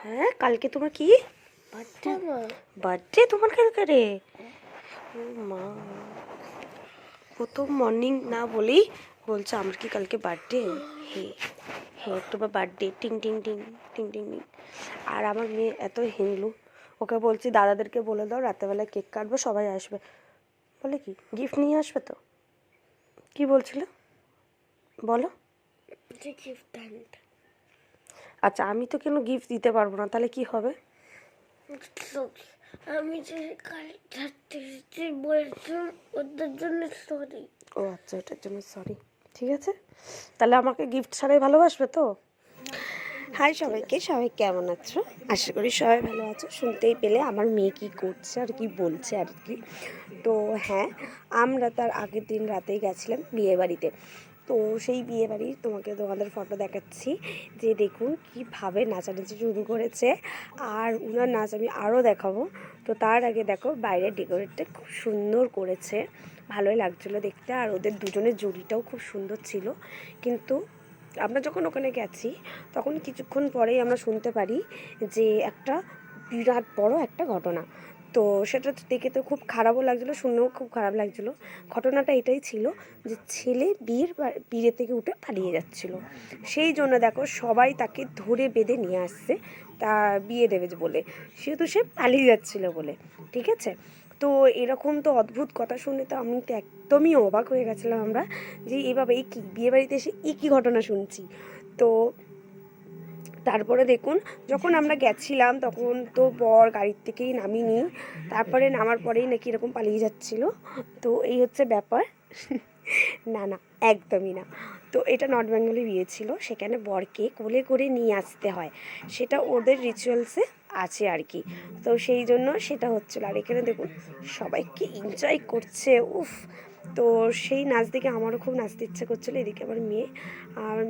হ্যাঁ, কালকে তোমার কি বার্থডে? তোমার কালকে রে? ও মা, প্রথম মর্নিং না বলেই বলছে আমার কি কালকে বার্থডে। হে হে, তোমার বার্থডে, টিং টিং টিং টিং টিং টিং। আর আমার মেয়ে এত হিংলু, ওকে বলছি দাদাদেরকে বলে দাও রাতেরবেলায় কেক কাটবো, সবাই আসবে। বলে কি গিফট নিয়ে আসবে? তো কি বলছিল বলো? আচ্ছা, আমি তো কেন গিফট দিতে পারবো না, তাহলে কি হবে? আমি যে কাল থাকতে বলেছিলাম ওদের জন্য সরি। ও আচ্ছা, ওটার জন্য সরি। ঠিক আছে, তাহলে আমাকে গিফট ছাড়াই ভালোবাসবে তো? হাই সবাইকে, সবাই কেমন আছো? আশা করি সবাই ভালো আছো। শুনতেই পেলে আমার মেয়ে কী করছে আর কি বলছে আর কি। তো হ্যাঁ, আমরা তার আগের দিন রাতেই গেছিলাম বিয়েবাড়িতে। তো সেই বিয়েবাড়ির তোমাদের ফটো দেখাচ্ছি, যে দেখুন কীভাবে নাচানাচি শুরু করেছে। আর উনার নাচ আমি আরও দেখাবো। তো তার আগে দেখো বাইরের ডেকোরেটটা খুব সুন্দর করেছে, ভালোই লাগছিলো দেখতে। আর ওদের দুজনের জুড়িটাও খুব সুন্দর ছিল। কিন্তু আমরা যখন ওখানে গেছি তখন কিছুক্ষণ পরেই আমরা শুনতে পারি যে একটা বিরাট বড় একটা ঘটনা। তো সেটা দেখে তো খুব খারাপও লাগছিলো, শুনেও খুব খারাপ লাগছিলো। ঘটনাটা এটাই ছিল যে ছেলে বিয়ে থেকে উঠে পালিয়ে যাচ্ছিলো। সেই জন্য দেখো সবাই তাকে ধরে বেঁধে নিয়ে আসছে, তা বিয়ে দেবে বলে, সেহেতু সে পালিয়ে যাচ্ছিলো বলে। ঠিক আছে, তো এরকম তো অদ্ভুত কথা শুনে তো আমি তো একদমই অবাক হয়ে গেছিলাম আমরা, যে এভাবে এই কী বিয়েবাড়িতে এসে কী ঘটনা শুনছি। তো তারপরে দেখুন, যখন আমরা গেছিলাম তখন তো বর গাড়ির থেকেই নামিনি, তারপরে নামার পরেই নাকি এরকম পালিয়ে যাচ্ছিল। তো এই হচ্ছে ব্যাপার। না না, একদমই না। তো এটা নর্থ বেঙ্গলি বিয়ে ছিল, সেখানে বরকে কোলে করে নিয়ে আসতে হয়, সেটা ওদের রিচুয়ালসে আছে আর কি। তো সেই জন্য সেটা হচ্ছিল। আর এখানে দেখুন সবাই কি এনজয় করছে, উফ। তো সেই নাচ দেখে আমারও খুব নাচতে ইচ্ছে করছিলো। এদিকে আমার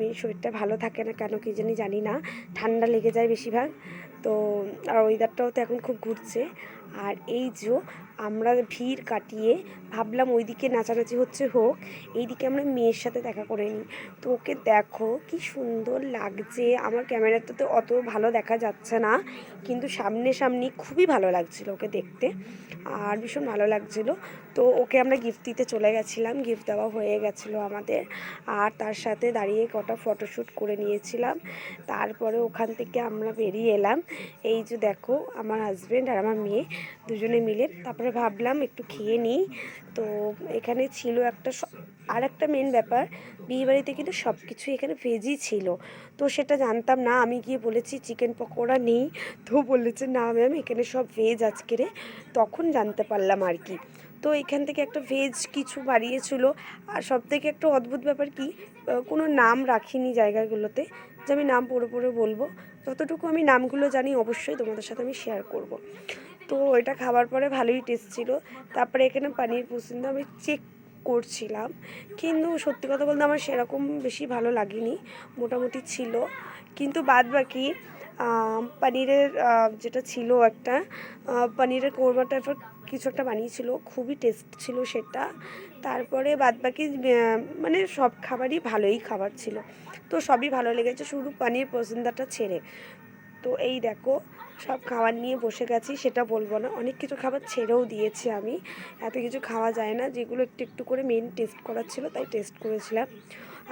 মেয়ের শরীরটা ভালো থাকে না কেন কি জানি না, ঠান্ডা লেগে যায় বেশিরভাগ। তো আর ওয়েদারটাও তো এখন খুব ঘুরছে। আর এই যে আমরা ভিড় কাটিয়ে ভাবলাম ওইদিকে নাচানাচি হচ্ছে হোক, এইদিকে আমরা মেয়ের সাথে দেখা করে নিই। তো ওকে দেখো কি সুন্দর লাগছে। আমার ক্যামেরাতে তো অত ভালো দেখা যাচ্ছে না, কিন্তু সামনাসামনি খুবই ভালো লাগছিল ওকে দেখতে, আর ভীষণ ভালো লাগছিলো। তো ওকে আমরা গিফট দিতে চলে গেছিলাম, গিফট দেওয়া হয়ে গেছিলো আমাদের। আর তার সাথে দাঁড়িয়ে কটা ফটোশ্যুট করে নিয়েছিলাম। তারপরে ওখান থেকে আমরা বেরিয়ে এলাম। এই যে দেখো আমার হাজব্যান্ড আর আমার মেয়ে দুজনে মিলে। তারপরে ভাবলাম একটু খেয়ে নিই। তো এখানে ছিল আর একটা মেন ব্যাপার, বিয়েবাড়িতে কিন্তু সব কিছুই এখানে ভেজই ছিল। তো সেটা জানতাম না, আমি গিয়ে বলেছি চিকেন পকোড়া নেই, তো বলেছে না ম্যাম এখানে সব ভেজ আজকেরে। তখন জানতে পারলাম আর কি। তো এখান থেকে একটা ভেজ কিছু বাড়িয়েছিল। আর সব থেকে একটা অদ্ভুত ব্যাপার কি, কোনো নাম রাখিনি জায়গাগুলোতে, যে আমি নাম পড়ে পড়ে বলবো। যতটুকু আমি নামগুলো জানি অবশ্যই তোমাদের সাথে আমি শেয়ার করব। তো এটা খাবার পরে ভালোই টেস্ট ছিল। তারপরে এখানে পানির পছন্দ আমি চেক করছিলাম, কিন্তু সত্যি কথা বলতে আমার সেরকম বেশি ভালো লাগেনি, মোটামুটি ছিল। কিন্তু বাদ বাকি পনিরের যেটা ছিল একটা পনিরের কোরমা টাইপের কিছু একটা বানিয়েছিল, খুবই টেস্ট ছিল সেটা। তারপরে বাদবাকি মানে সব খাবারই ভালোই খাবার ছিল। তো সবই ভালো লেগেছে, শুধু পনির পছন্দটা ছেড়ে। তো এই দেখো সব খাবার নিয়ে বসে গেছি, সেটা বলবো না, অনেক কিছু খাবার ছেড়েও দিয়েছি আমি। এত কিছু খাওয়া যায় না, যেগুলো একটু একটু করে মেন টেস্ট করার ছিল তাই টেস্ট করেছিলাম।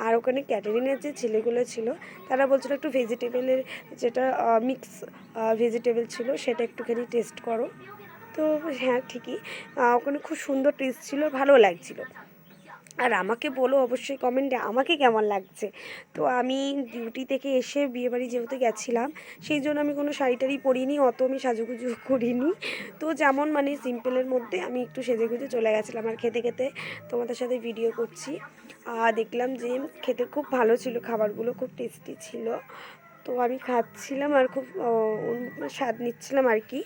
আর ওখানে ক্যাটারিংয়ের যে ছেলেগুলো ছিল তারা বলছিল একটু ভেজিটেবলের যেটা মিক্স ভেজিটেবল ছিল সেটা একটুখানি টেস্ট করো। তো হ্যাঁ ঠিকই, ওখানে খুব সুন্দর টেস্ট ছিল, ভালো লাগছিল। আর আমাকে বলো অবশ্যই কমেন্টে আমাকে কেমন লাগছে। তো আমি ডিউটি থেকে এসে বিয়েবাড়ি যেহেতু গেছিলাম, সেই জন্য আমি কোনো শাড়ি টাড়ি পরিনি, অত আমি সাজুগুজু করিনি। তো যেমন মানে সিম্পলের মধ্যে আমি একটু সেজেগুজে চলে গেছিলাম। আর খেতে খেতে তোমাদের সাথে ভিডিও করছি। দেখলাম যে খেতে খুব ভালো ছিল, খাবারগুলো খুব টেস্টি ছিল। তো আমি খাচ্ছিলাম আর খুব স্বাদ নিচ্ছিলাম আর কি।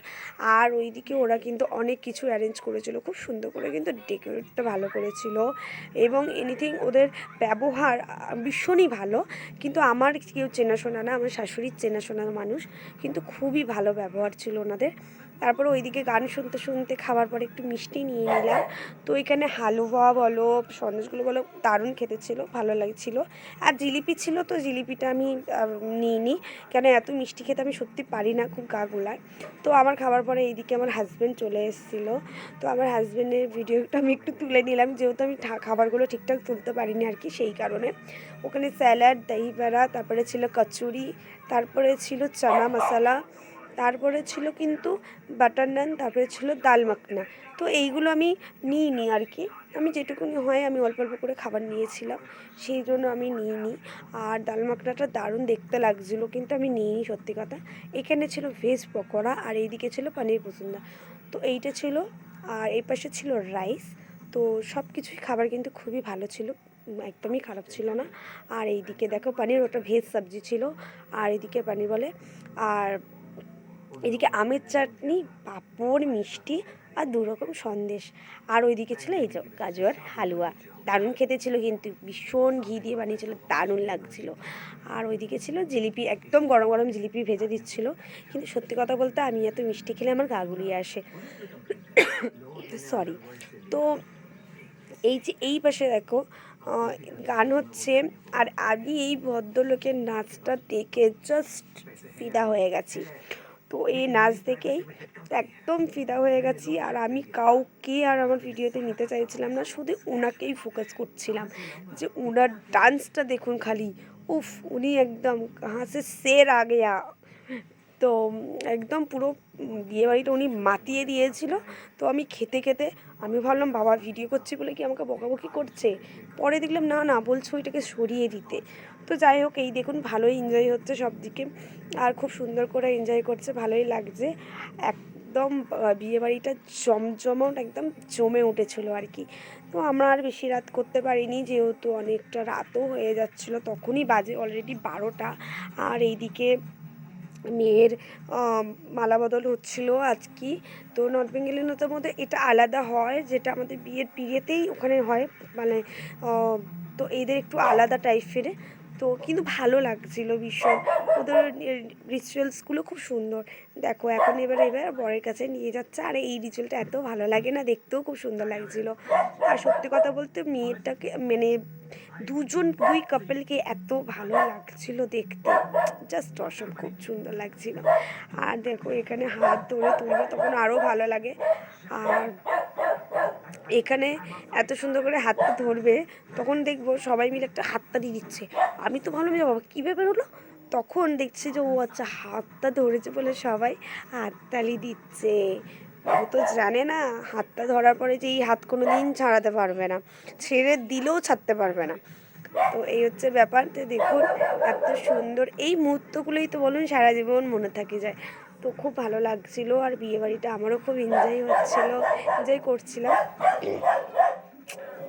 আর ওইদিকে ওরা কিন্তু অনেক কিছু অ্যারেঞ্জ করেছিল খুব সুন্দর করে, কিন্তু ডেকোরেটটা ভালো করেছিল এবং এনিথিং ওদের ব্যবহার ভীষণই ভালো। কিন্তু আমার কেউ চেনাশোনা না, আমার শাশুড়ির চেনাশোনার মানুষ, কিন্তু খুবই ভালো ব্যবহার ছিল ওনাদের। তারপরে ওইদিকে গান শুনতে শুনতে খাবার পরে একটু মিষ্টি নিয়ে নিলাম। তো এখানে হালুয়া বলো, সন্দেশগুলো বলো, দারুণ খেতে ছিল, ভালো লাগছিলো। আর জিলিপি ছিল, তো জিলিপিটা আমি নিইনি, কেন এত মিষ্টি খেতে আমি সত্যি পারি না, খুব গা গোলায়। তো আমার খাবার পরে এইদিকে আমার হাজব্যান্ড চলে এসেছিলো। তো আমার হাজব্যান্ডের ভিডিওটা আমি একটু তুলে নিলাম, যেহেতু আমি খাবারগুলো ঠিকঠাক তুলতে পারিনি আর কি, সেই কারণে। ওখানে স্যালাড, দহি বড়া, তারপরে ছিল কচুরি, তারপরে ছিল চানা মশলা, তারপরে ছিল কিন্তু বাটার নান, তারপরে ছিল ডাল মাখনা। তো এইগুলো আমি নিইনি আর কি, আমি যেটুকুনি হয় আমি অল্প অল্প করে খাবার নিয়েছিলাম, সেই জন্য আমি নিইনি। আর ডাল মাখনাটা দারুণ দেখতে লাগছিলো, কিন্তু আমি নিইনি সত্যি কথা। এখানে ছিল ভেজ পকোড়া, আর এইদিকে ছিল পনির পসুন্দা। তো এইটা ছিল, আর এই পাশে ছিল রাইস। তো সব কিছুই খাবার কিন্তু খুবই ভালো ছিল, একদমই খারাপ ছিল না। আর এইদিকে দেখো পনির, ওটা ভেজ সবজি ছিল, আর এদিকে পনির বলে, আর এদিকে আমের চাটনি, পাঁপড়, মিষ্টি, আর 2 রকম সন্দেশ। আর ওইদিকে ছিল এই যে গাজর হালুয়া, দারুণ খেতে ছিল, কিন্তু ভীষণ ঘি দিয়ে বানিয়েছিল, দারুণ লাগছিল। আর ওইদিকে ছিল জিলিপি, একদম গরম গরম জিলিপি ভেজে দিচ্ছিল। কিন্তু সত্যি কথা বলতে আমি এত মিষ্টি খেলে আমার গা গুলিয়ে আসে, সরি। তো এই যে এই পাশে দেখো গান হচ্ছে, আর আমি এই ভদ্রলোকের নাচটা দেখে জাস্ট ফিদা হয়ে গেছি। তো এই নাচ দেখেই একদম ফিদা হয়ে গেছি, আর আমি কাউকে আর আমার ভিডিওতে নিতে চাইছিলাম না, শুধু ওনাকেই ফোকাস করছিলাম, যে ওনার ডান্সটা দেখুন খালি, উফ, উনি একদম কাহা সে শের আ গয়া। তো একদম পুরো বিয়েবাড়িটা উনি মাতিয়ে দিয়েছিল। তো আমি খেতে খেতে আমি ভাবলাম বাবা ভিডিও করছি বলে কি আমাকে বকাবকি করছে, পরে দেখলাম না না, বলছে ওইটাকে সরিয়ে দিতে। তো যাই হোক, এই দেখুন ভালোই এনজয় হচ্ছে সব দিকে, আর খুব সুন্দর করে এনজয় করছে, ভালোই লাগছে। একদম বিয়েবাড়িটা জমজমাট একদম জমে উঠেছিলো আর কি। তো আমরা আর বেশি রাত করতে পারিনি, যেহেতু অনেকটা রাতও হয়ে যাচ্ছিলো, তখনই বাজে অলরেডি 12টা। আর এইদিকে মেয়ের মালা বদল হচ্ছিলো আজকে। তো নর্থ বেঙ্গলি নৃত্যের মধ্যে এটা আলাদা হয়, যেটা আমাদের বিয়ের পিড়িতেই ওখানে হয়, মানে তো এদের একটু আলাদা টাইপের। তো কিন্তু ভালো লাগছিলো ভীষণ, ওদের রিচুয়ালসগুলো খুব সুন্দর। দেখো এখন এবার বরের কাছে নিয়ে যাচ্ছে, আর এই রিচুয়ালটা এত ভালো লাগে না, দেখতেও খুব সুন্দর লাগছিলো। আর সত্যি কথা বলতে মেয়েটাকে মানে দুই কাপলকে এত ভালো লাগছিল দেখতে, জাস্ট অসম, খুব সুন্দর লাগছিল। আর দেখো এখানে হাত ধরে তুলবে তখন আরও ভালো লাগে। আর এখানে এত সুন্দর করে হাতটা ধরবে, তখন দেখবো সবাই মিলে একটা হাততালি দিচ্ছে। আমি তো ভালো বাবা কী ব্যাপার হলো, তখন দেখছি যে ও আচ্ছা হাতটা ধরেছে বলে সবাই হাততালি দিচ্ছে। ও তো জানে না হাতটা ধরার পরে যে এই হাত কোনো দিন ছাড়াতে পারবে না, ছেড়ে দিলেও ছাড়তে পারবে না। তো এই হচ্ছে ব্যাপার। তো দেখুন এত সুন্দর এই মুহূর্তগুলোই তো বলুন সারা জীবন মনে থাকে যায়। তো খুব ভালো লাগছিলো, আর বিয়েবাড়িটা আমারও খুব এনজয় হচ্ছিলো, এনজয় করছিলাম।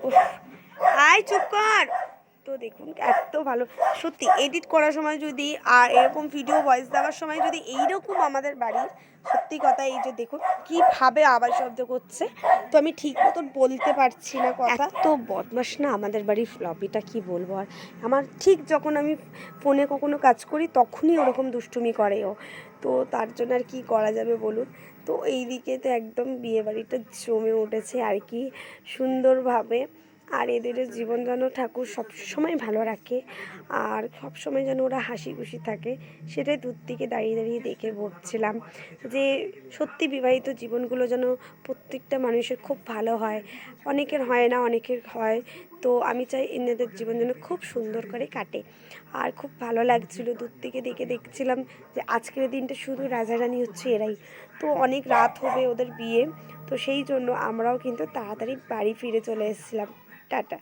উফ, আয় চুপ কর। তো দেখুন এত ভালো, সত্যি এডিট করার সময় যদি, আর এরকম ভিডিও ভয়েস দেওয়ার সময় যদি এইরকম আমাদের বাড়ির, সত্যি কথা এই যে দেখুন কীভাবে আওয়াজ শব্দ করছে, তো আমি ঠিক মতন বলতে পারছি না কথা। তো বদমাস না আমাদের বাড়ির ফ্লপিটা, কি বলবো আর। আমার ঠিক যখন আমি ফোনে কখনো কাজ করি তখনই ওরকম দুষ্টুমি করে ও, তো তার জন্য আর কি করা যাবে বলুন। তো এই দিকে তো একদম বিয়েবাড়িটা জমে উঠেছে আর কি সুন্দরভাবে। আর এদের জীবন যেন ঠাকুর সবসময় ভালো রাখে, আর সবসময় যেন ওরা হাসি খুশি থাকে, সেটাই দূর থেকে দাঁড়িয়ে দাঁড়িয়ে দেখে ভাবছিলাম যে সত্যি বিবাহিত জীবনগুলো যেন প্রত্যেকটা মানুষের খুব ভালো হয়। অনেকের হয় না, অনেকের হয়। তো আমি চাই এনাদের জীবন যেন খুব সুন্দর করে কাটে। আর খুব ভালো লাগছিলো দূর থেকে দেখছিলাম যে আজকের দিনটা শুধু রাজারানি হচ্ছে এরাই। তো অনেক রাত হবে ওদের বিয়ে, তো সেই জন্য আমরাও কিন্তু তাড়াতাড়ি বাড়ি ফিরে চলে এসেছিলাম। টাটা।